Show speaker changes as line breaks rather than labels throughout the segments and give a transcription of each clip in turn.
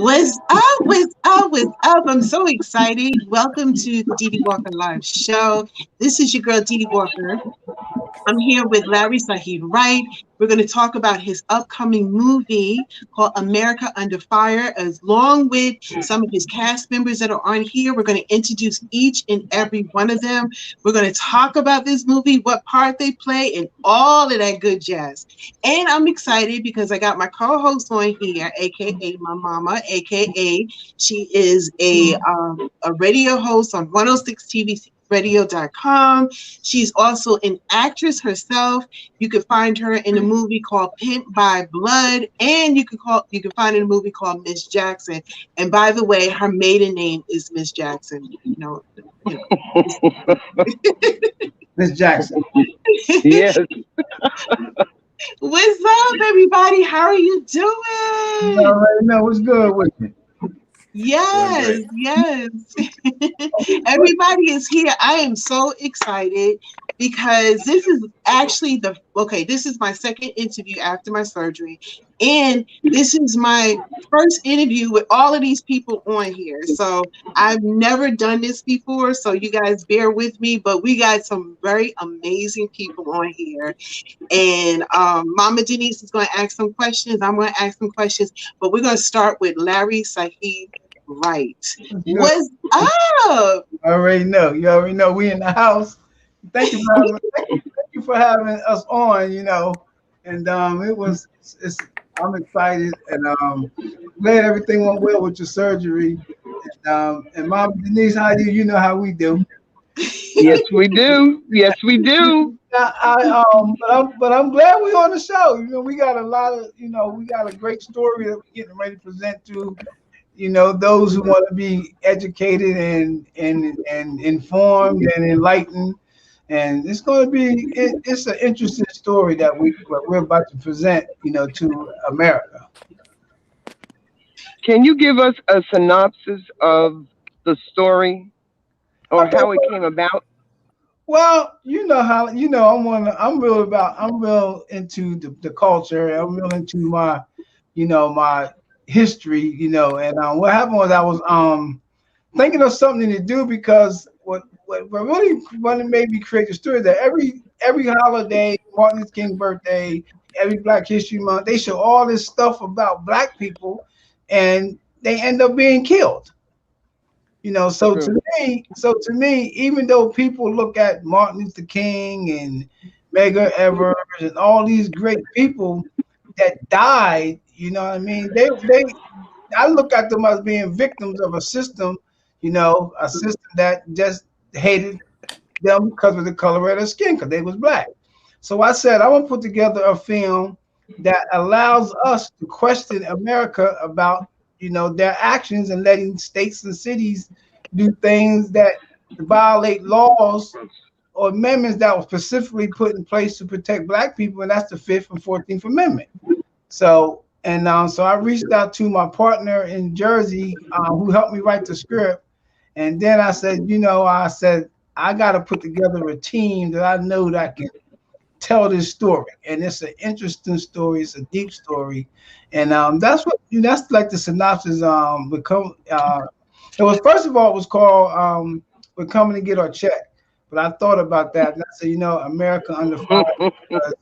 What's up? What's up? What's up? I'm so excited. Welcome to the Dee Dee Walker Live Show. This is your girl, Dee Dee Walker. I'm here with Larry Syid Wright. We're going to talk about his upcoming movie called America Under Fire, along with some of his cast members that are on here. We're going to introduce each and every one of them. We're going to talk about this movie, what part they play, and all of that good jazz. And I'm excited because I got my co-host on here, aka my mama, aka she is a radio host on 106 TV radio.com. She's also an actress herself. You can find her in a movie called Pimp by Blood, and you can find her in a movie called Miss Jackson. And by the way, her maiden name is Miss Jackson.
Miss Jackson.
Yes.
What's up, everybody? How are you doing?
I already know what's good with you.
Yes. Everybody is here. I am so excited because this is actually this is my second interview after my surgery. And this is my first interview with all of these people on here. So I've never done this before. So you guys bear with me, but we got some very amazing people on here. And Mama Denise is going to ask some questions. I'm going to ask some questions, but we're going to start with Larry Syid Wright. What's up?
You already know. We in the house. Thank you for having us on, And I'm excited and glad everything went well with your surgery. And Mom Denise, how do you know how we do?
Yes, we do. Yes, we do.
But I'm glad we're on the show. We got a lot of, we got a great story that we're getting ready to present to, those who want to be educated and informed and enlightened. And it's going to be, it's an interesting story that we're about to present, to America.
Can you give us a synopsis of the story or how it came about?
Well, I'm real into the culture. I'm real into my, my history, and what happened was I was thinking of something to do because what really made me create the story that every holiday, Martin Luther King's birthday, every Black History Month, they show all this stuff about Black people and they end up being killed. So to me, even though people look at Martin Luther King and Medgar Evers and all these great people that died, I look at them as being victims of a system, a system that just hated them because of the color of their skin, because they was Black. So I said, I want to put together a film that allows us to question America about, their actions and letting states and cities do things that violate laws or amendments that were specifically put in place to protect Black people, and that's the 5th and 14th Amendment. So I reached out to my partner in Jersey, who helped me write the script, and then I said, I got to put together a team that I know that can tell this story, and it's an interesting story. It's a deep story, and that's like the synopsis. It was, first of all, it was called "We're Coming to Get Our Check," but I thought about that, and I said, America Under Fire, because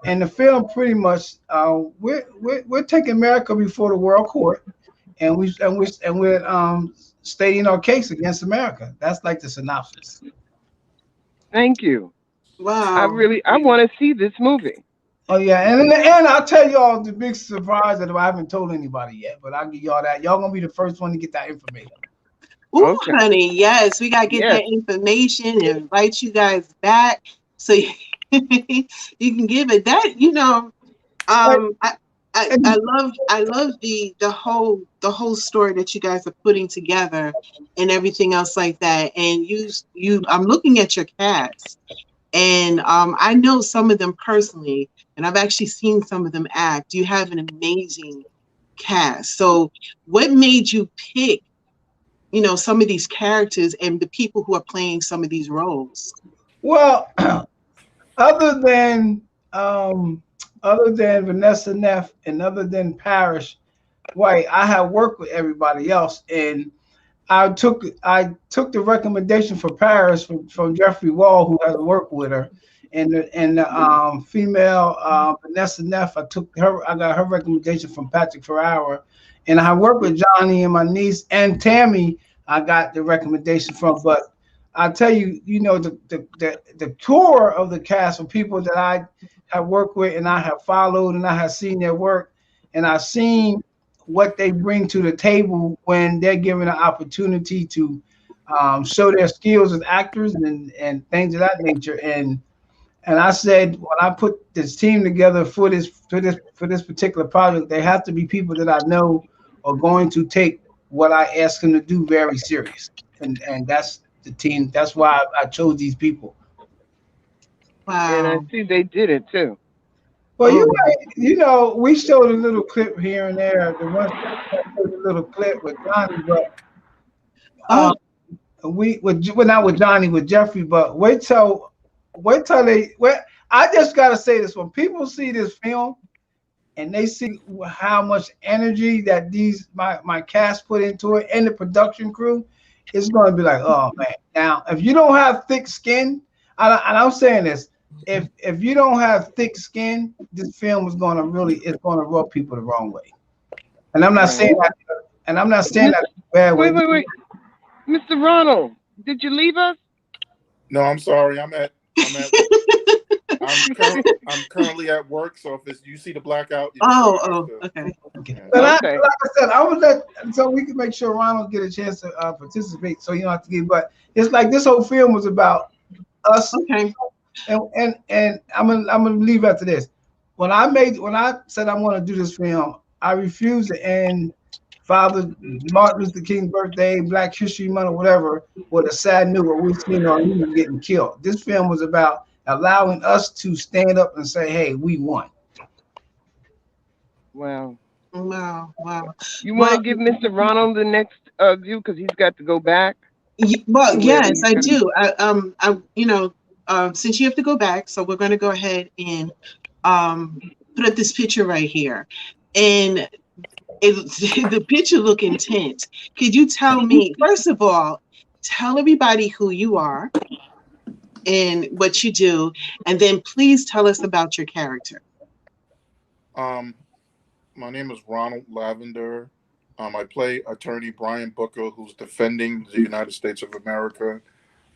and the film pretty much we're taking America before the world court, and we're stating our case against America. That's like the synopsis.
Thank you.
Wow.
I want to see this movie.
Oh yeah, and in the end, I'll tell y'all the big surprise that I haven't told anybody yet, but I'll give y'all that. Y'all gonna be the first one to get that information.
Ooh,
Okay.
honey, yes, we gotta get that information and invite you guys back so you can give it that. I love the whole story that you guys are putting together and everything else like that. And I'm looking at your cast, and I know some of them personally, and I've actually seen some of them act. You have an amazing cast. So what made you pick, some of these characters and the people who are playing some of these roles?
Well, other than Vanessa Neff and other than Parrish, White, I had worked with everybody else, and I took the recommendation for Paris from Jeffrey Wall, who has worked with her, and the female Vanessa Neff. I got her recommendation from Patrick Ferrara, and I worked with Johnny and my niece and Tammy. I got the recommendation from, but I tell you, the core of the cast of people that I have worked with and I have followed and I have seen their work, and I've seen what they bring to the table when they're given an opportunity to show their skills as actors and things of that nature. And I said, when I put this team together for this particular project, they have to be people that I know are going to take what I ask them to do very serious. And that's the team. That's why I chose these people.
And I
Wow.
see they did it too.
Well,
Oh,
we showed a little clip here and there. The one showed a little clip with Johnny, but
oh,
um, well, not with Johnny, with Jeffrey. But wait till they. Well, I just gotta say this: when people see this film and they see how much energy that my cast put into it and the production crew, it's gonna be like, oh man. Now, if you don't have thick skin, and I'm saying this, if you don't have thick skin, this film is gonna rub people the wrong way. And I'm not saying
Right.
that, and I'm not saying
Mis-
that in a bad way.
wait. Mr. Ronald, did you leave us?
No, I'm sorry. I'm currently at work. So if you see the blackout, you just gonna have
oh,
to.
okay.
Okay.
Yeah.
But
Okay.
like I said, I would let so we can make sure Ronald get a chance to participate. So you don't have to give. But it's like this whole film was about us,
Okay.
and I'm gonna leave after this. When I said I want to do this film, I refused to end Father Martin Luther King's birthday, Black History Month, or whatever, with a sad news where we seen our leaders getting killed. This film was about allowing us to stand up and say, "Hey, we won."
Wow.
Wow. Wow.
You want
Well,
to give Mr. Ronald the next view because he's got to go back
well,
to wherever
yes,
he's
I
going.
do. Since you have to go back, so we're going to go ahead and put up this picture right here, and the picture look intense. Could you tell me, first of all, tell everybody who you are and what you do, and then please tell us about your character.
Um, my name is Ronald Lavender. I play attorney Brian Booker, who's defending the United States of America.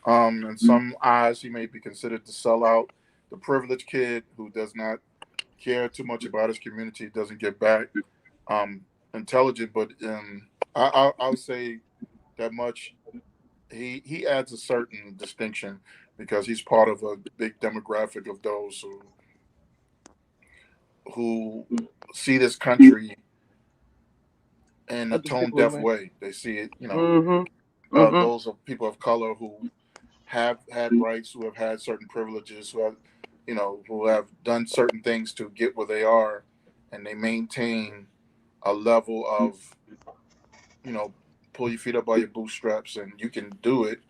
In some eyes, he may be considered the sellout, the privileged kid who does not care too much about his community, doesn't get back. Intelligent, but I'll say that much. He adds a certain distinction because he's part of a big demographic of those who see this country in
A
a tone
particular
deaf
way.
way. They see it,
Mm-hmm.
those of people of color who have had rights, who have had certain privileges, who have done certain things to get where they are, and they maintain a level of, pull your feet up by your bootstraps, and you can do it.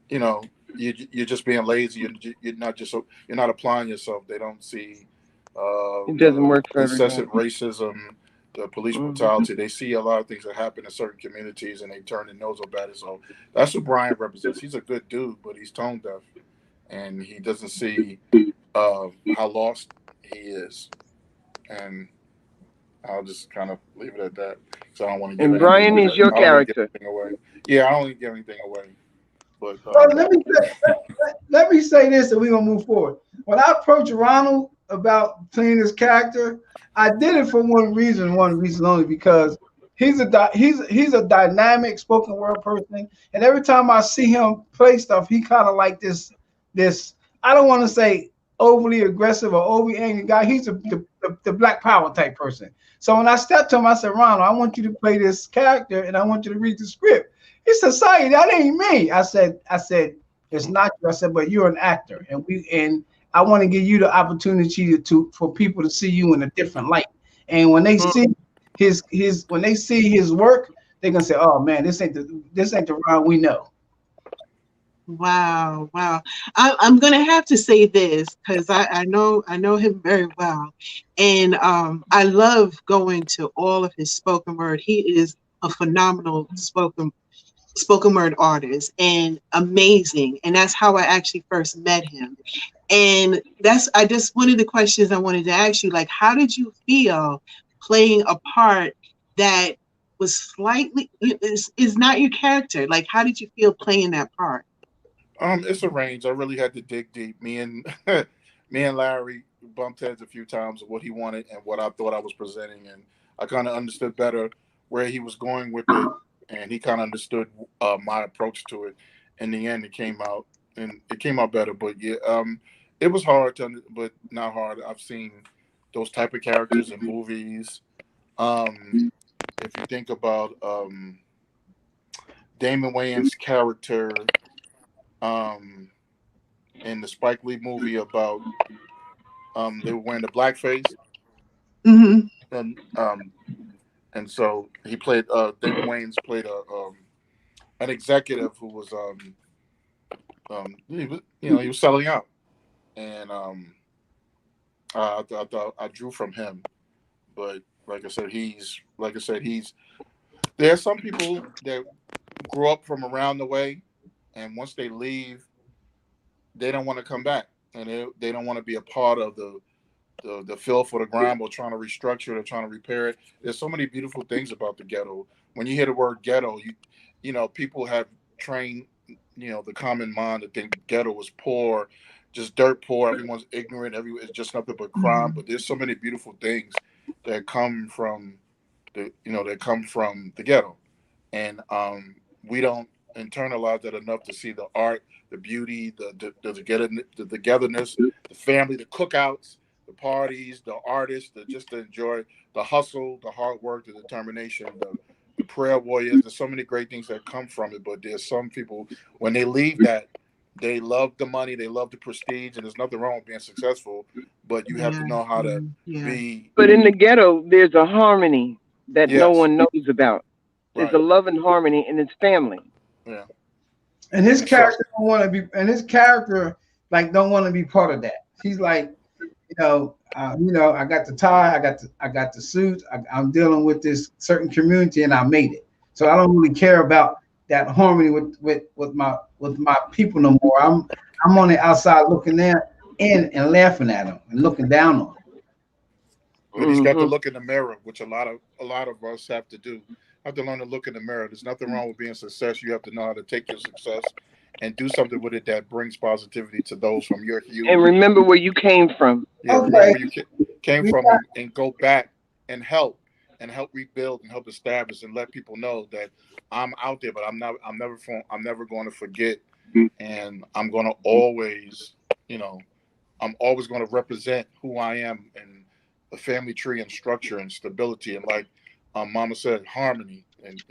You know, you're just being lazy. You're not applying yourself. They don't see
It doesn't
the
work for everybody.
incessant racism, the police
Mm-hmm.
brutality. They see a lot of things that happen in certain communities, and they turn their nose up at it. So that's what Brian represents. He's a good dude, but he's tone deaf, and he doesn't see how lost he is. And I'll just kind of leave it at that because I don't want to give
And
anything
Brian
away.
is your
I don't want to give
character.
anything away. Yeah, I don't want to give anything away. But
Well, let me say this, and we're gonna move forward. When I approached Ronald about playing this character, I did it for one reason only, because he's a dynamic spoken word person, and every time I see him play stuff, he kind of like this. I don't want to say overly aggressive or overly angry guy. He's the Black Power type person. So when I stepped to him, I said, Ronald, I want you to play this character, and I want you to read the script. He said, "Sorry, that ain't me." I said, "It's not you." I said, "But you're an actor, and I want to give you the opportunity for people to see you in a different light. And when they see his work, they're gonna say, 'Oh man, this ain't the Ron we know.'"
Wow, wow. I'm gonna have to say this because I know him very well, and I love going to all of his spoken word. He is a phenomenal spoken word artist and amazing, and that's how I actually first met him. And that's I just one of the questions I wanted to ask you, like, how did you feel playing a part that was slightly is not your character? Like, how did you feel playing that part?
It's a range. I really had to dig deep. Me and me and Larry bumped heads a few times of what he wanted and what I thought I was presenting, and I kind of understood better where he was going with it, and he kind of understood my approach to it. In the end, it came out, and it came out better. But yeah, it was hard but not hard. I've seen those type of characters in movies. Um, if you think about Damon Wayans' character. Um, in the Spike Lee movie about they were wearing the blackface
Hmm.
and and so he played Damon Wayans played a an executive who was he was, he was selling out and I thought I drew from him, but like I said he's there are some people that grow up from around the way, and once they leave they don't want to come back, and they don't want to be a part of the filth or the grime or trying to restructure it or trying to repair it. There's so many beautiful things about the ghetto. When you hear the word ghetto, people have trained the common mind to think ghetto was poor, just dirt poor. Everyone's ignorant. It's just nothing but crime. But there's so many beautiful things that come from the ghetto, and we don't internalize that enough to see the art, the beauty, the togetherness, the family, the cookouts, the parties, the artists, just to enjoy the hustle, the hard work, the determination, the prayer warriors. There's so many great things that come from it, but there's some people when they leave that they love the money, they love the prestige, and there's nothing wrong with being successful, but you have to
Yeah,
know how to
yeah,
be.
But in the ghetto, there's a harmony that no
Yes,
one knows about. There's a
right,
love and harmony in his family.
yeah,
And his
and so
character don't want to be, and his character like don't want to be part of that. He's like, I got the tie, I got the suit. I'm dealing with this certain community, and I made it. So I don't really care about that harmony with my people no more. I'm on the outside looking in and laughing at them and looking down on them.
but he's got to
Hmm.
look in the mirror, which a lot of us have to do. Have to learn to look in the mirror. There's nothing wrong with being success. You have to know how to take your success and do something with it that brings positivity to those from your hue.
And remember where you came from.
Yeah, remember
Okay,
where you came
we
from,
got,
and go back and help rebuild and help establish and let people know that I'm out there, but I'm never going to forget, and I'm going to always, you know, I'm always going to represent who I am and the family tree and structure and stability and like Mama said, harmony and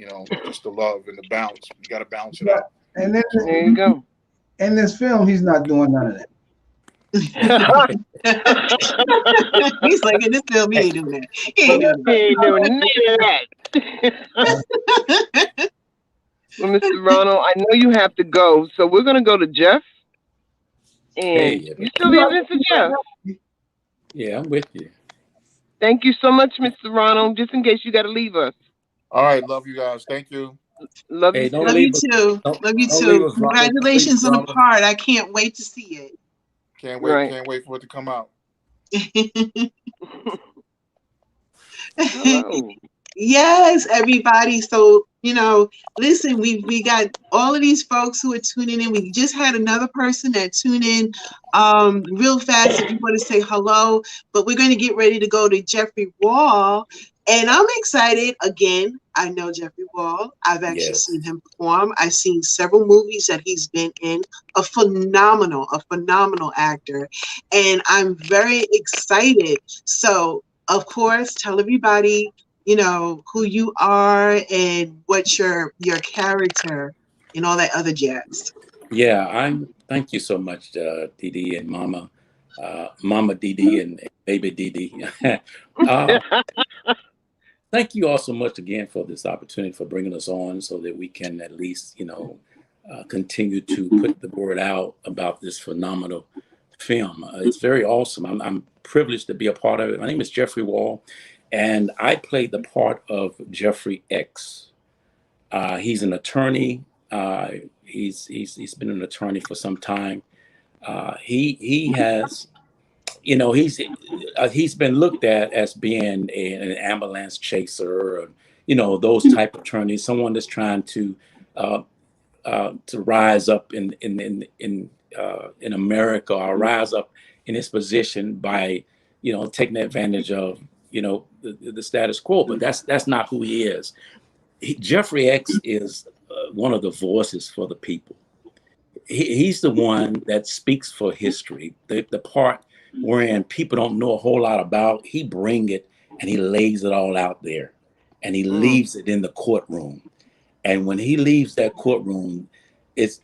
just the love and the balance. You got to balance it
yeah.
out.
And then
There you go.
in this film, he's not doing none of that.
He's like, in this film, he ain't doing that. He ain't doing
He ain't doing none of that.
that.
Well, Mr. Ronald, I know you have to go, so we're gonna go to Jeff. And
Hey,
you still there, Mr. Jeff?
yeah, I'm with you.
Thank you so much, Mr. Ronald. Just in case you got to leave us,
All right, love you guys. Thank you.
love you
Hey, don't
Love
too.
you
leave us.
too.
Don't,
Love you
don't leave
too.
us, Ronald. Please,
Congratulations on the
Ronald.
part. I can't wait to see
Right.
Can't wait for it to come out.
it.
Hello.
Yes, everybody. So, listen, we got all of these folks who are tuning in. We just had another person that tuned in real fast if you want to say hello, but we're going to get ready to go to Jeffrey Wall. And I'm excited. Again, I know Jeffrey Wall. I've actually
Yes.
seen him perform. I've seen several movies that he's been in. A phenomenal actor. And I'm very excited. So, of course, tell everybody who you are and what's your character and all that other jazz.
Yeah, thank you so much, Dee and Mama Dee and Baby Dee. uh, Thank you all so much again for this opportunity for bringing us on so that we can at least, continue to put the word out about this phenomenal film. It's very awesome. I'm privileged to be a part of it. My name is Jeffrey Wall, and I played the part of Jeffrey X. He's an attorney. He's been an attorney for some time. He has, he's been looked at as being an ambulance chaser, or, those type of attorneys, someone that's trying to rise up in America, or rise up in his position by, taking advantage of, the status quo. But that's not who he is. Jeffrey X is one of the voices for the people. He's the one that speaks for history. The part wherein people don't know a whole lot about, he bring it and he lays it all out there, and he leaves it in the courtroom. And when he leaves that courtroom, it's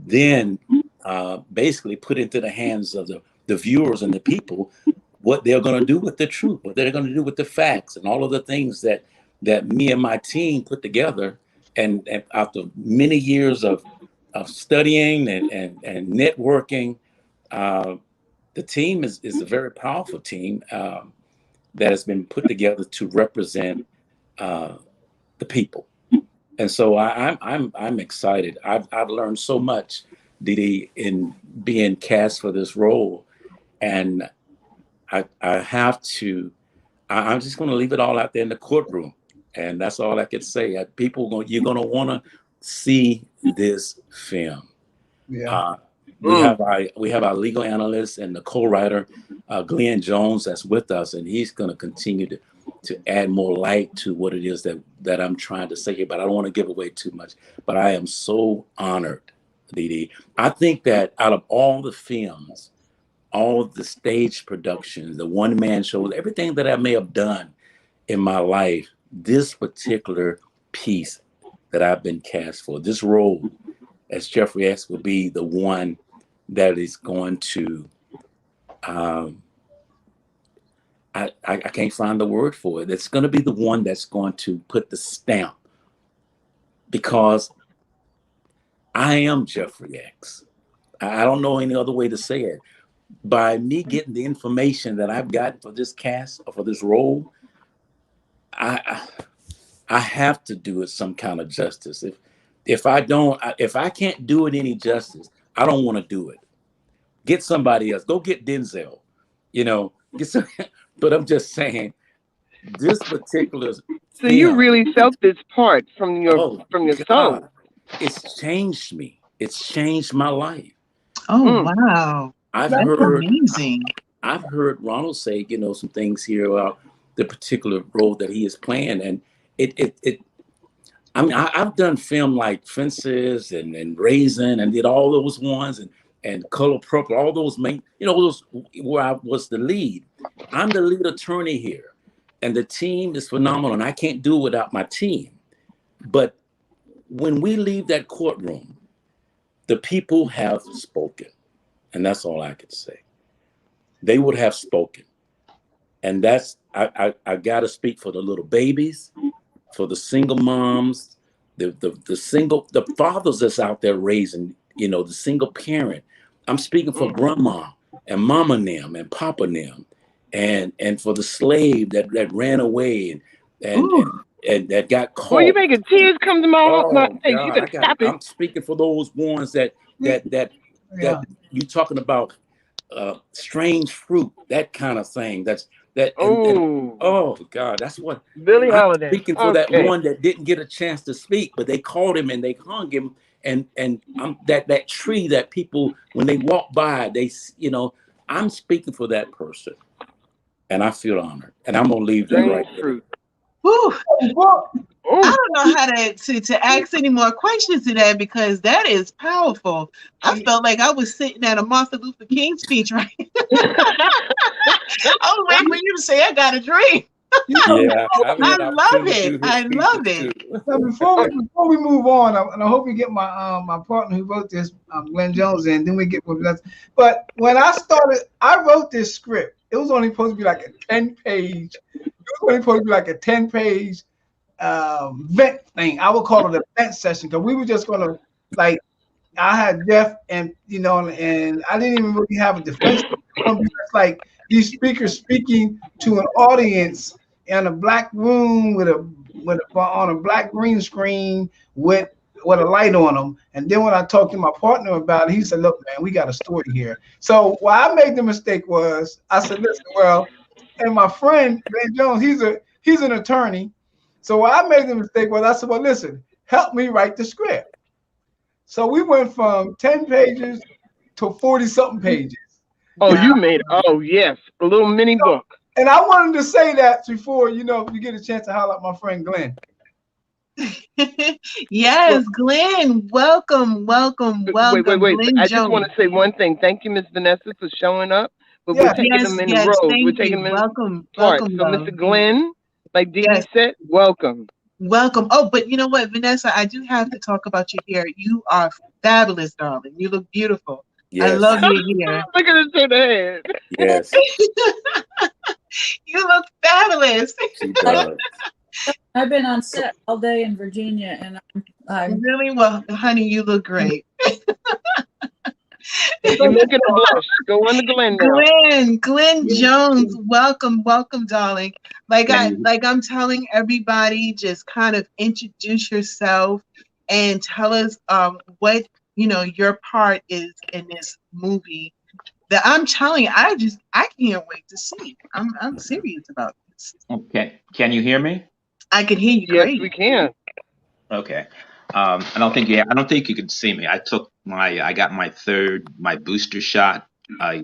then basically put into the hands of the viewers and the people what they're going to do with the truth, what they're going to do with the facts, and all of the things that me and my team put together. And after many years of studying and networking, the team is a very powerful team that has been put together to represent the people. And so I'm excited. I've learned so much, Didi, in being cast for this role, and I'm just going to leave it all out there in the courtroom, and that's all I can say. You're going to want to see this film.
Yeah.
We have our legal analyst and the co-writer, Glenn Jones, that's with us, and he's going to continue to add more light to what it is that I'm trying to say here. But I don't want to give away too much. But I am so honored, Didi. I think that out of all the films, all of the stage productions, the one-man shows, everything that I may have done in my life, this particular piece that I've been cast for, this role as Jeffrey X, will be the one that is going to, I can't find the word for it. It's going to be the one that's going to put the stamp, because I am Jeffrey X. I don't know any other way to say it. By me getting the information that I've gotten for this cast, or for this role, I have to do it some kind of justice. If I can't do it any justice, I don't want to do it. Get somebody else. Go get Denzel. But I'm just saying, this particular.
So you really felt this part from your soul.
It's
changed me. It's changed my life.
Oh wow.
That's amazing. I've heard Ronald say, some things here about the particular role that he is playing, and I've done film like Fences and Raisin, and did all those ones, and Color Purple, all those those where I was the lead. I'm the lead attorney here, and the team is phenomenal, and I can't do it without my team. But when we leave that courtroom, the people have spoken. And that's all I could say. They would have spoken. And that's, I got to speak for the little babies, for the single moms, the fathers that's out there raising, the single parent. I'm speaking for grandma and mama them and papa them, and for the slave that ran away and that got caught.
Well, you're making tears come to my face. You better stop it.
I'm speaking for those ones that you're talking about, strange fruit, that kind of thing. Oh God, that's what
Billie Holiday.
Speaking for that one that didn't get a chance to speak, but they called him and they hung him, and that tree that people, when they walk by, I'm speaking for that person, and I feel honored, and I'm gonna leave that right there.
Whew. I don't know how to ask any more questions to that, because that is powerful. I felt like I was sitting at a Martin Luther King speech, right? I was waiting for you to say, I got a dream.
Yeah,
I love it. I love it.
So before we move on, and I hope we get my partner who wrote this, Glenn Jones, in, then we get with that. But when I started, I wrote this script. It was only supposed to be like a 10-page. It was only supposed to be like a 10-page vent thing. I would call it a vent session, because we were just gonna like I had Jeff, and and I didn't even really have a defense. It's like these speakers speaking to an audience in a black room with a on a black green screen with a light on them. And then when I talked to my partner about it, he said, "Look, man, we got a story here." So what I made the mistake was I said, "Listen, well," and my friend Ben Jones, he's an attorney. So what I made the mistake was I said, "Well, listen, help me write the script." So we went from 10 pages to 40 something pages.
Oh, you made, oh yes, a little mini book.
And I wanted to say that before, you get a chance to highlight my friend Glenn.
Yes, Glenn, welcome.
Wait.
Glenn
I
Jones.
just want to say one thing. Thank you, Miss Vanessa, for showing up. But
Yeah.
we're taking them in rows. We're taking them in parts. So, Mr. Glenn, like Dee said, welcome.
Welcome. Oh, but you know what, Vanessa, I do have to talk about your hair. You are fabulous, darling. You look beautiful. Yes. I love your hair.
Look at her head.
Yes.
You look fabulous.
She does.
I've been on set all day in Virginia, and I'm
really well, honey. You look great.
You're making a blush. Go on to Glenn now.
Glenn Jones, welcome, darling. I'm telling everybody, just kind of introduce yourself and tell us what your part is in this movie. That I'm telling you, I can't wait to see. I'm serious about this.
Okay, can you hear me?
I can hear you.
Yes,
great.
we can.
Okay. I don't think you can see me. I got my booster shot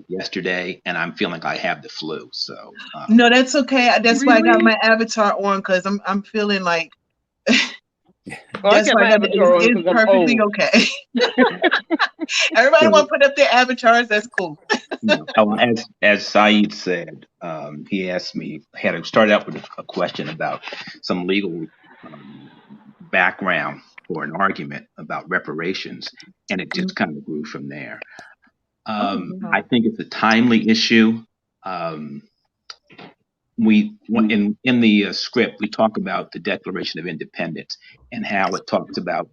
yesterday, and I'm feeling like I have the flu. So
no, that's okay. That's why I got my avatar on, because I'm feeling like
that's why
it's perfectly okay. Everybody want to put up their avatars. That's cool.
As Syed said, he asked me, started out with a question about some legal background for an argument about reparations, and it just kind of grew from there. I think it's a timely issue. In the script, we talk about the Declaration of Independence and how it talks about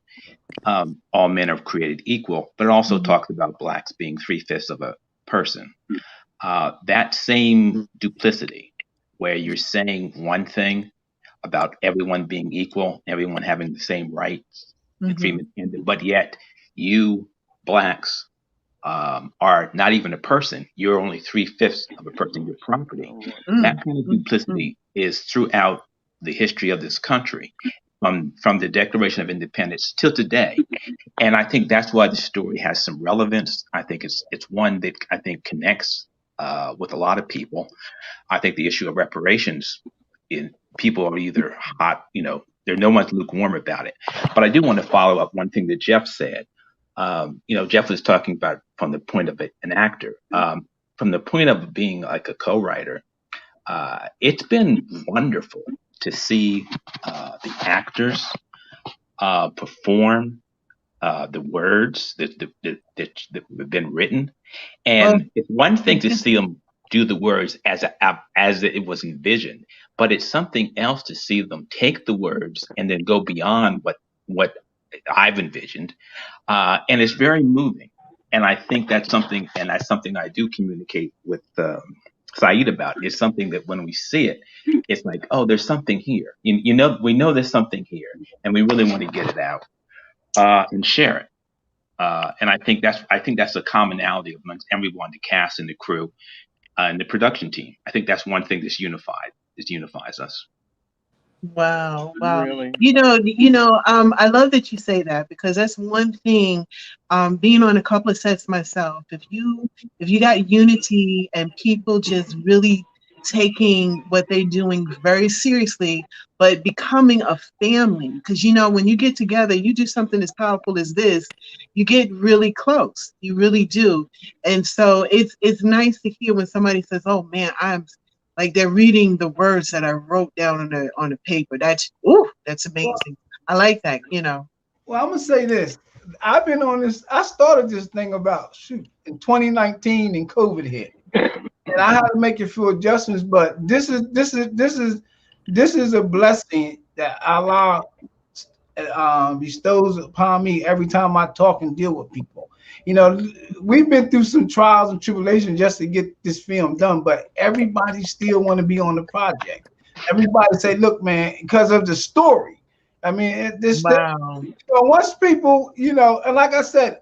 all men are created equal, but it also talks about blacks being 3/5 of a person. That same duplicity, where you're saying one thing about everyone being equal, everyone having the same rights, and treatment, but yet you blacks are not even a person. You're only 3/5 of a person. Your property. That kind of duplicity is throughout the history of this country, from the Declaration of Independence till today. And I think that's why the story has some relevance. I think it's one that I think connects with a lot of people. I think the issue of reparations, people are either hot, no one's lukewarm about it. But I do want to follow up one thing that Jeff said. Jeff was talking about from the point of an actor, from the point of being like a co-writer. It's been wonderful to see the actors perform the words that have been written, and it's one thing to see them do the words as it was envisioned, but it's something else to see them take the words and then go beyond what I've envisioned, and it's very moving. And I think that's something I do communicate with Syed about. It's something that when we see it, it's like, oh, there's something here. We know there's something here, and we really want to get it out and share it. And I think that's a commonality amongst everyone, the cast and the crew and the production team. I think that's one thing that's unifies us.
Wow.
Really?
I love that you say that, because that's one thing, being on a couple of sets myself, if you got unity and people just really taking what they're doing very seriously, but becoming a family, because when you get together, you do something as powerful as this, you get really close, you really do. And so it's nice to hear when somebody says, oh man, I'm like, they're reading the words that I wrote down on the paper. That's amazing. I like that, Well,
I'm gonna say this. I've been on this. I started this thing about in 2019, and COVID hit, and I had to make a few adjustments. But this is a blessing that Allah bestows upon me every time I talk and deal with people. You know, we've been through some trials and tribulations just to get this film done, but everybody still want to be on the project. Everybody say, look, man, because of the story. I mean,
Wow.
so once people, you know, and like I said,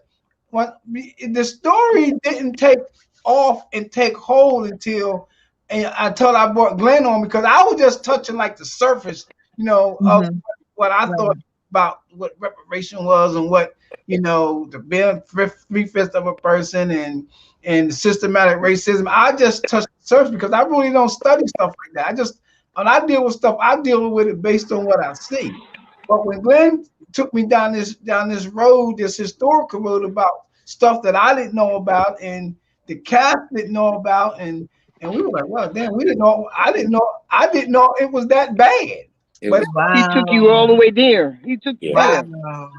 when the story didn't take off and take hold until I brought Glenn on, because I was just touching like the surface, you know, of what I thought about what reparation was and what, you know, the being 3/5 of a person and systematic racism. I just touched the surface because I really don't study stuff like that. When I deal with stuff, I deal with it based on what I see. But when Glenn took me down this road, this historical road about stuff that I didn't know about and the cast didn't know about, and we were like, well, damn, we didn't know. I didn't know it was that bad. But
he took you all the way there. He took you there.
Wow.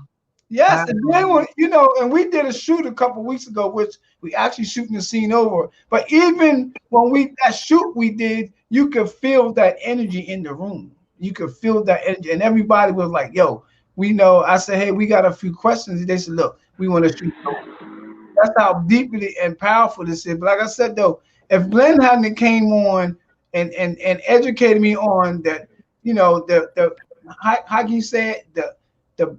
Yes, and then when, you know, and we did a shoot a couple weeks ago, which we actually shooting the scene over. But even when that shoot we did, you could feel that energy in the room. You could feel that energy, and everybody was like, "Yo, we know." I said, "Hey, we got a few questions." And they said, "Look, we want to shoot." That's how deeply and powerful this is. But like I said, though, if Glenn hadn't came on and educated me on that, you know, the how can you say it, the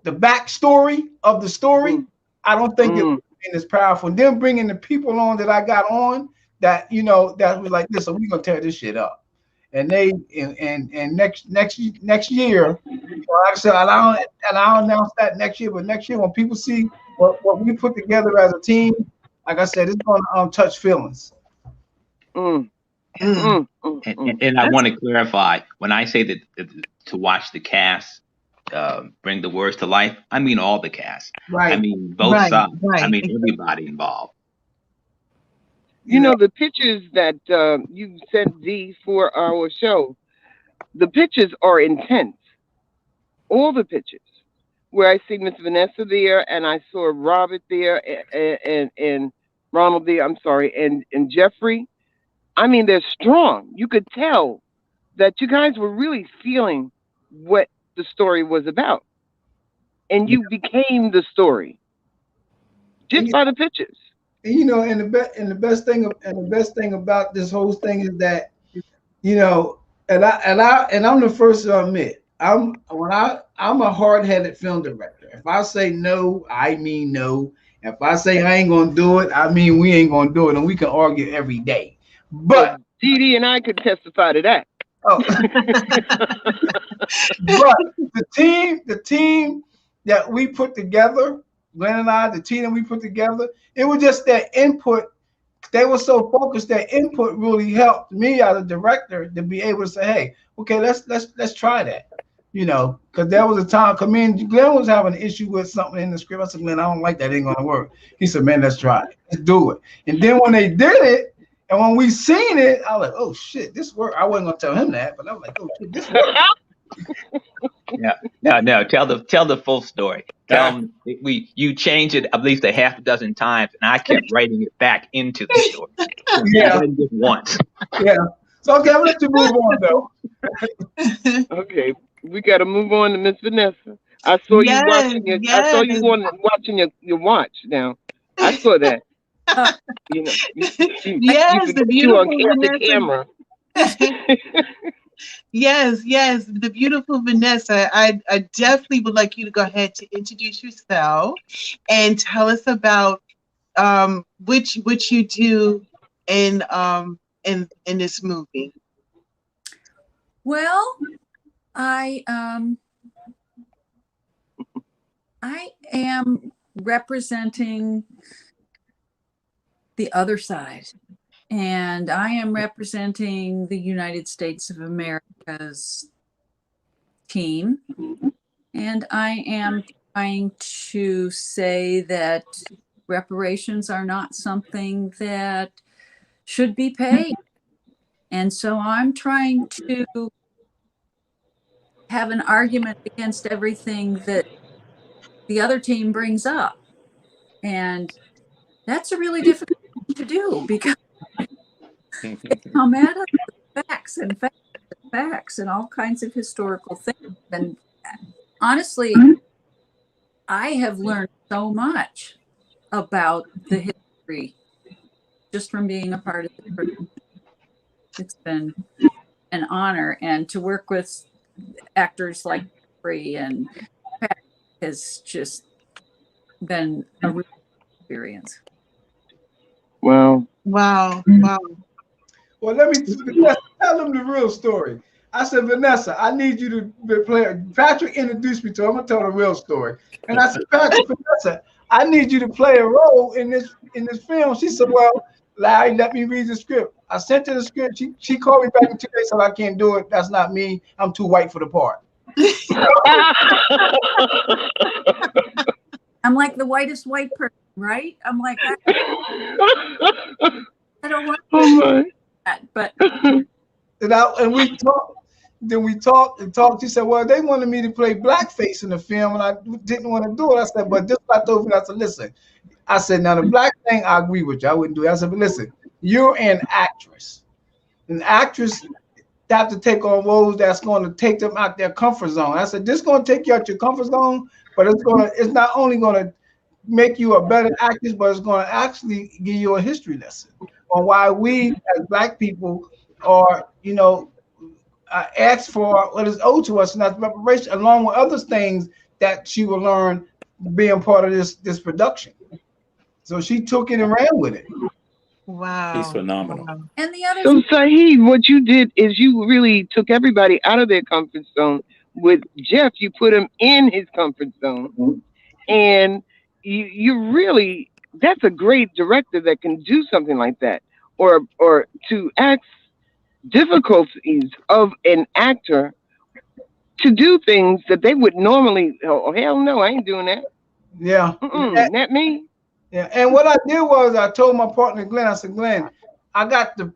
backstory of the story, I don't think it would have been as powerful. And then bringing the people on that I got on, that, you know, that was like, listen, we're gonna tear this shit up. And they and next year, like I said, I'll announce that next year. But next year, when people see what we put together as a team, like I said, it's gonna touch feelings.
And I want to clarify, when I say that to watch the cast bring the words to life, I mean all the cast.
Right.
I mean both sides. I mean everybody involved.
You know, the pictures that you sent D for our show, the pictures are intense. All the pictures. Where I see Miss Vanessa there, and I saw Robert there, and Ronald there, I'm sorry, and Jeffrey. I mean, they're strong. You could tell that you guys were really feeling what the story was about. And you became the story just by the pictures.
You know, and the best thing about this whole thing is that, you know, and I'm the first to admit, I'm a hard-headed film director. If I say no, I mean no. If I say I ain't gonna do it, I mean we ain't gonna do it, and we can argue every day. But
DD and I could testify to that.
Oh. But the team that we put together, Glenn and I, the team that we put together, it was just their input. They were so focused. Their input really helped me as a director to be able to say, "Hey, okay, let's try that." You know, because there was a time. Cause me and Glenn was having an issue with something in the script. I said, "Glenn, I don't like that. It ain't gonna work." He said, "Man, let's try it. Let's do it." And then when they did it, and when we seen it, I was like, "Oh shit, this worked." I wasn't gonna tell him that, but I was like, "Oh shit, this worked."
No. Tell the full story. Tell them you changed it at least a half a dozen times, and I kept writing it back into the story.
Yeah,
just once.
Yeah. So okay, I'm gonna let you move on though.
Okay, we got to move on to Miss Vanessa. I saw you watching your. I saw you watching your watch. Now, I saw that. You know,
yes, the beautiful
the camera.
Yes, the beautiful Vanessa. I definitely would like you to go ahead to introduce yourself and tell us about which you do in this movie.
Well, I am representing the other side. And I am representing the United States of America's team. And I am trying to say that reparations are not something that should be paid. And so I'm trying to have an argument against everything that the other team brings up. And that's a really difficult thing to do because they come at us with facts and all kinds of historical things. And honestly, I have learned so much about the history just from being a part of the production. It's been an honor, and to work with actors like Jeffrey and Pat has just been a real experience.
Wow.
Wow. Wow.
Well, let me tell them the real story. I said, Vanessa, I need you to play. Patrick introduced me to her. I'm gonna tell the real story. And I said, Patrick, Vanessa, I need you to play a role in this film. She said, well, Larry, let me read the script. I sent her the script. She called me back in 2 days, said I can't do it. That's not me. I'm too white for the part.
I'm like the whitest white person, right? I'm like, I don't want that, but
and we talked. Then we talked. She said, well, they wanted me to play blackface in the film, and I didn't want to do it. I said, but this is what I told her. I said, listen. I said, now the black thing, I agree with you. I wouldn't do it. I said, but listen, you're an actress. An actress have to take on roles that's going to take them out their comfort zone. I said, this is going to take you out your comfort zone, but it's not only going to make you a better actress, but it's going to actually give you a history lesson on why we as black people are, asked for what is owed to us, and that's reparation, along with other things that she will learn being part of this production. So she took it and ran with it.
Wow.
He's phenomenal.
Wow.
and the other
So Syid, what you did is you really took everybody out of their comfort zone. With Jeff, you put him in his comfort zone, and you really, that's a great director that can do something like that, or to ask difficulties of an actor to do things that they would normally, oh hell no, I ain't doing that.
Yeah.
Not me.
Yeah, and what I did was I told my partner Glenn, I said, Glenn, I got the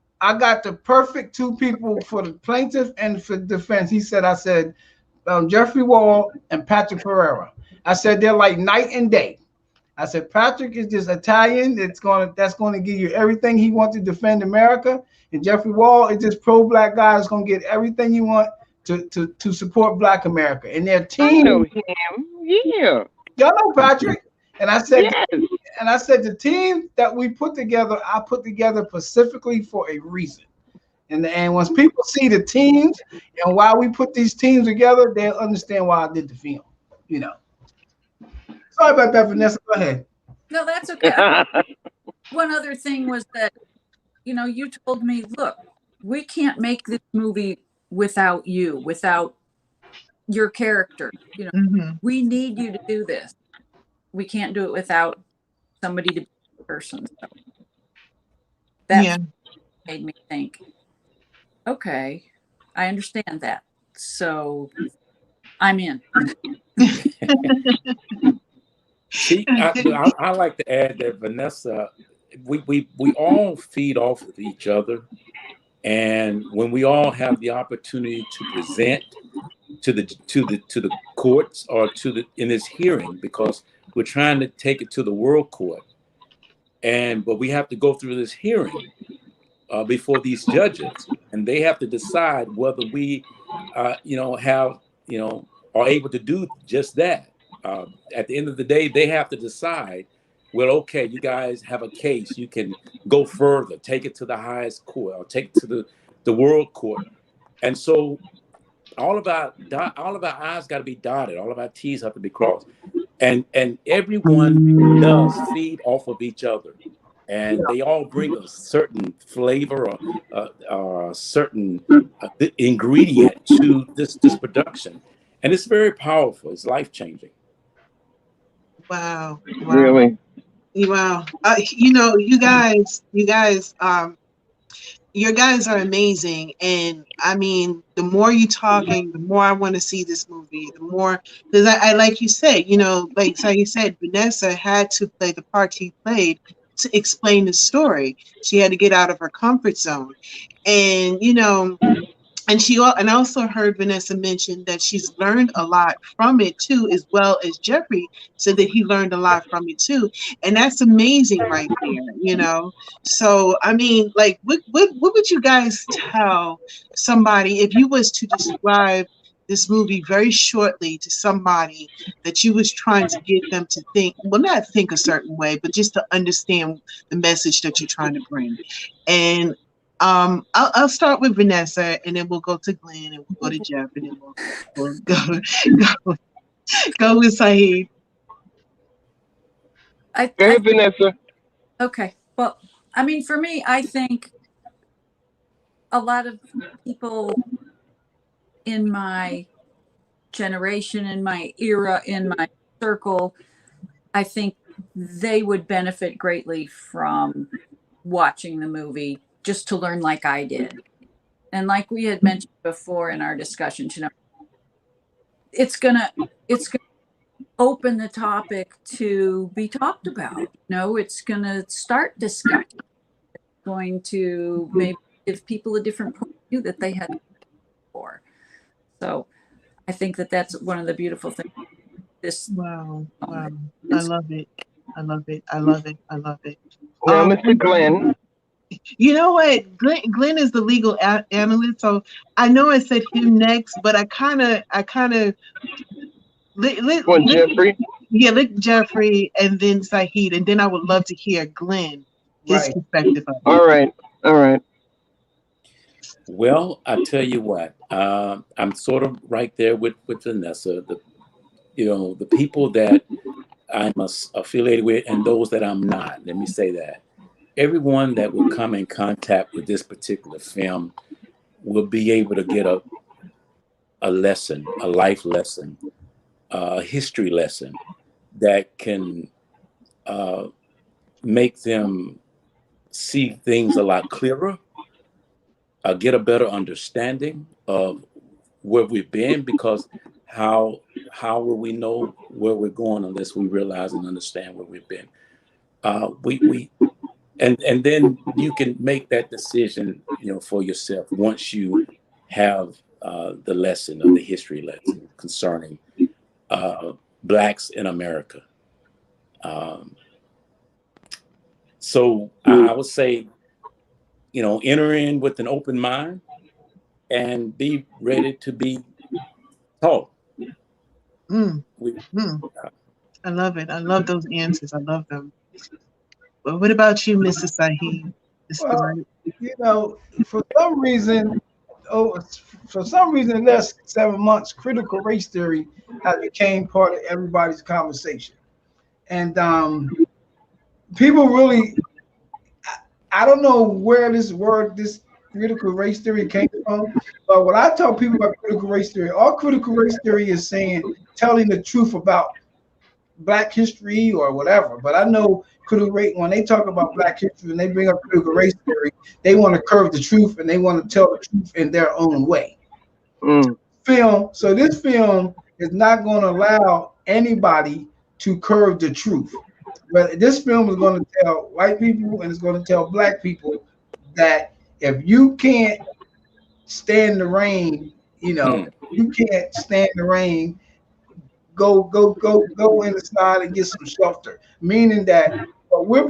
perfect two people for the plaintiff and for defense. He said, I said, Jeffrey Wall and Patrick Pereira. I said, they're like night and day. I said, Patrick is just Italian. That's going to give you everything he wants to defend America. And Jeffrey Wall is just pro-black guy that's going to get everything you want to support Black America. And their team.
I know him. Yeah.
Y'all know Patrick. And I said,
Yes.
the team that we put together, I put together specifically for a reason. And once people see the teams and why we put these teams together, they'll understand why I did the film. Sorry about that, Vanessa. Go ahead.
No, that's okay. One other thing was that, you told me, look, we can't make this movie without you, without your character. We need you to do this. We can't do it without somebody to be a person. So that made me think, okay, I understand that. So I'm in.
See, I like to add that Vanessa, we all feed off of each other, and when we all have the opportunity to present to the courts or in this hearing, because we're trying to take it to the world court, but we have to go through this hearing before these judges, and they have to decide whether we are able to do just that. At the end of the day, they have to decide, well, okay, you guys have a case, you can go further, take it to the highest court, or take it to the world court. And so all of our I's got to be dotted, all of our T's have to be crossed. And everyone does feed off of each other. And they all bring a certain flavor or a certain ingredient to this production. And it's very powerful. It's life-changing.
Wow.
Really?
Wow. You guys, your guys are amazing. And I mean, the more you talking, the more I want to see this movie, the more, because I like you said, like you said, Vanessa had to play the part she played to explain the story. She had to get out of her comfort zone. And, and I also heard Vanessa mention that she's learned a lot from it too, as well as Jeffrey said that he learned a lot from it too. And that's amazing right there, So, I mean, like, what would you guys tell somebody if you was to describe this movie very shortly to somebody that you was trying to get them to think, well, not think a certain way, but just to understand the message that you're trying to bring. And I'll start with Vanessa, and then we'll go to Glenn, and we'll go to Jeff, and then we'll go with Syed.
Go ahead, Vanessa.
Okay. Well, I mean, for me, I think a lot of people in my generation, in my era, in my circle, I think they would benefit greatly from watching the movie just to learn like I did. And like we had mentioned before in our discussions, you know, it's gonna open the topic to be talked about. You know, it's gonna start discussion. It's going to maybe give people a different point of view that they had before. So I think that that's one of the beautiful things.
Wow. I love it. I love it. I love it. I love it.
Now, Mr. Glenn.
You know what? Glenn is the legal analyst, so I know I said him next, but I kind of
Jeffrey.
Yeah, let Jeffrey and then Syed, and then I would love to hear Glenn, his perspective of it.
All right.
Well, I tell you what, I'm sort of right there with Vanessa. The people that I'm affiliated with and those that I'm not. Let me say that. Everyone that will come in contact with this particular film will be able to get a lesson, a life lesson, a history lesson that can make them see things a lot clearer, get a better understanding of where we've been, because how will we know where we're going unless we realize and understand where we've been? And then you can make that decision, for yourself once you have the lesson of the history lesson concerning Blacks in America. So I would say, enter in with an open mind and be ready to be taught.
I love it. I love those answers. I love them. Well, what about you, Mr. Syed?
Well, for some reason, in the last 7 months, critical race theory has became part of everybody's conversation. And people really, I don't know where this critical race theory came from, but when I tell people about critical race theory, all critical race theory is telling the truth about Black history or whatever. But I know critical race, when they talk about Black history and they bring up critical race theory, they want to curve the truth and they want to tell the truth in their own way. So this film is not going to allow anybody to curve the truth. But this film is going to tell white people and it's going to tell Black people that if you can't stand the rain, you can't stand the rain, go inside and get some shelter. Meaning that what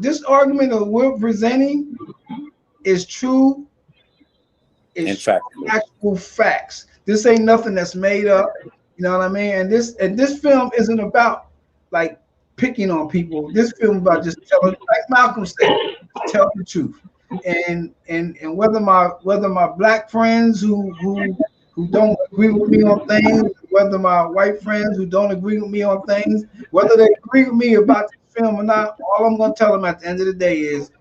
this argument of we're presenting is true. It's actual facts. This ain't nothing that's made up. You know what I mean? And this film isn't about like picking on people. This film is about just telling, like Malcolm said, tell the truth. And whether my Black friends who don't agree with me on things, whether my white friends who don't agree with me on things, whether they agree with me about the film or not, all I'm going to tell them at the end of the day is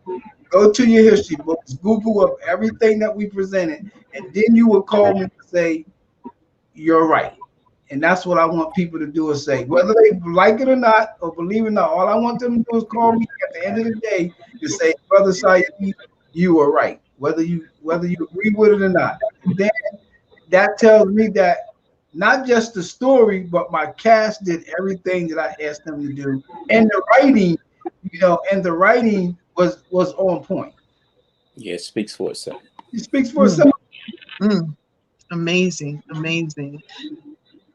go to your history books, Google up everything that we presented, and then you will call me to say, you're right. And that's what I want people to do, is say, whether they like it or not, or believe it or not, all I want them to do is call me at the end of the day to say, Brother Syed, you are right, whether you agree with it or not. And then that tells me that not just the story, but my cast did everything that I asked them to do. And the writing, was on point.
Yeah, it speaks for itself.
It speaks for itself.
Amazing.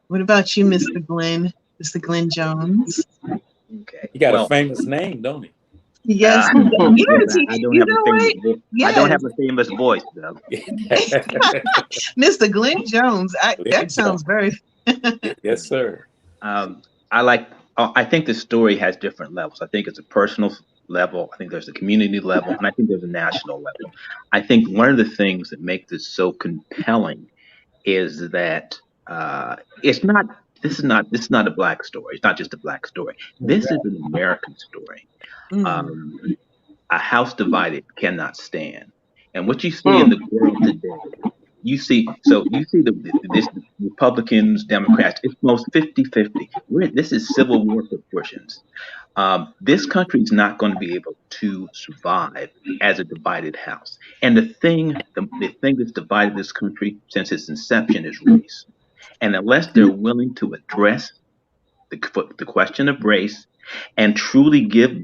What about you, Mr. Glenn? Mr. Glenn Jones?
Okay. He got a famous name, don't he?
Yes,
Uh, yes,
yes.
I don't
You
have a
know
famous
what?
I don't
Yes,
have a famous voice though.
Mr. Glenn Jones. That sounds very.
Yes, sir.
Um, I like. I think the story has different levels. I think it's a personal level. I think there's a community level, and I think there's a national level. I think one of the things that make this so compelling is that it's not. This is not a black story. It's not just a black story. This is an American story.
Mm.
Um, a house divided cannot stand. And what you see in
Mm.
the world today, you see this Republicans, Democrats, it's most 50-50. This is Civil War proportions. This country is not going to be able to survive as a divided house. And the thing that's divided this country since its inception is race. And unless they're willing to address the question of race and truly give